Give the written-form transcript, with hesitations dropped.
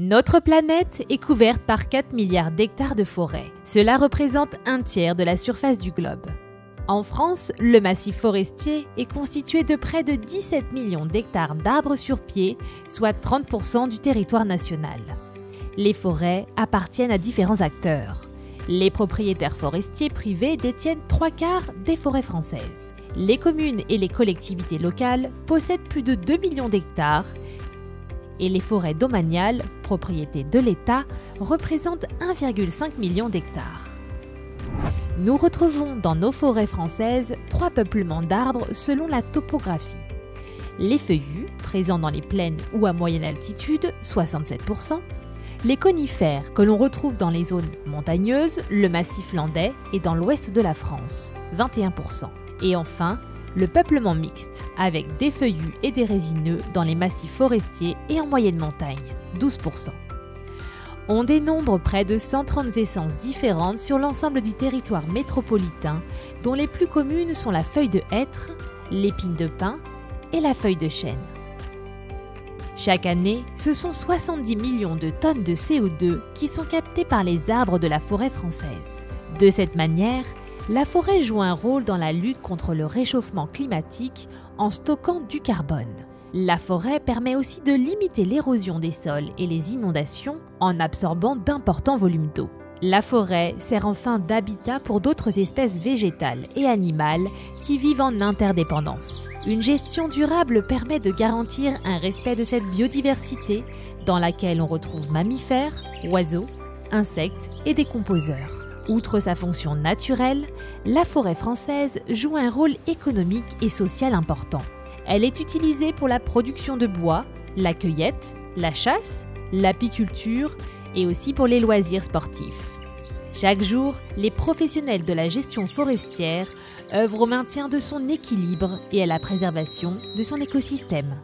Notre planète est couverte par 4 milliards d'hectares de forêt. Cela représente un tiers de la surface du globe. En France, le massif forestier est constitué de près de 17 millions d'hectares d'arbres sur pied, soit 30% du territoire national. Les forêts appartiennent à différents acteurs. Les propriétaires forestiers privés détiennent 3/4 des forêts françaises. Les communes et les collectivités locales possèdent plus de 2 millions d'hectares et les forêts domaniales, propriété de l'État, représentent 1,5 million d'hectares. Nous retrouvons dans nos forêts françaises 3 peuplements d'arbres selon la topographie. Les feuillus, présents dans les plaines ou à moyenne altitude, 67%. Les conifères, que l'on retrouve dans les zones montagneuses, le massif landais et dans l'ouest de la France, 21%. Et enfin, le peuplement mixte, avec des feuillus et des résineux dans les massifs forestiers et en moyenne montagne, 12%. On dénombre près de 130 essences différentes sur l'ensemble du territoire métropolitain, dont les plus communes sont la feuille de hêtre, l'épine de pin et la feuille de chêne. Chaque année, ce sont 70 millions de tonnes de CO2 qui sont captées par les arbres de la forêt française. De cette manière, la forêt joue un rôle dans la lutte contre le réchauffement climatique en stockant du carbone. La forêt permet aussi de limiter l'érosion des sols et les inondations en absorbant d'importants volumes d'eau. La forêt sert enfin d'habitat pour d'autres espèces végétales et animales qui vivent en interdépendance. Une gestion durable permet de garantir un respect de cette biodiversité dans laquelle on retrouve mammifères, oiseaux, insectes et décomposeurs. Outre sa fonction naturelle, la forêt française joue un rôle économique et social important. Elle est utilisée pour la production de bois, la cueillette, la chasse, l'apiculture et aussi pour les loisirs sportifs. Chaque jour, les professionnels de la gestion forestière œuvrent au maintien de son équilibre et à la préservation de son écosystème.